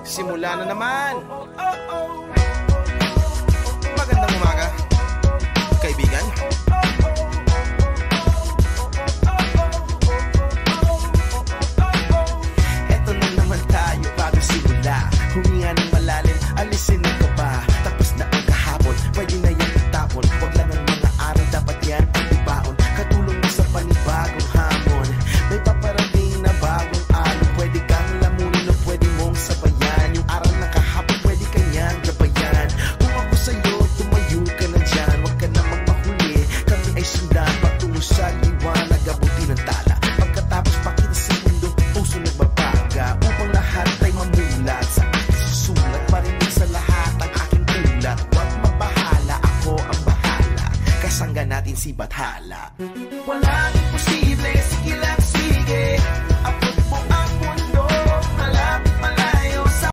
Simula na naman. Magandang umaga, kaibigan. Eto na naman tayo bago simula. Huminga ng malalim, alisin ang kaba. Tapos na ang kahapon, pwede na yan itapon. Huwag lang ang mga araw, dapat yan ang ibaon. Katulong mo sa panibagong hamon. May paparating na bagong araw. Pwede kang lamunin o pwede mong sabayan. Yung araw na kahapon, pwede kanyang gabayan. Kung ako sa'yo, tumayo ka na dyan. Huwag ka namang mahuli, kami ay sundan patungo sa liwanag, abuti ng tala. Pagkatapos pakita sa mundo, puso nagbabaga. Upang lahat ay mamulat sa aking susulat. Marinig sa lahat ang aking ulat. Huwag mabahala, ako ang bahala. Kasangga natin si Bathala. Walang imposible, sige lang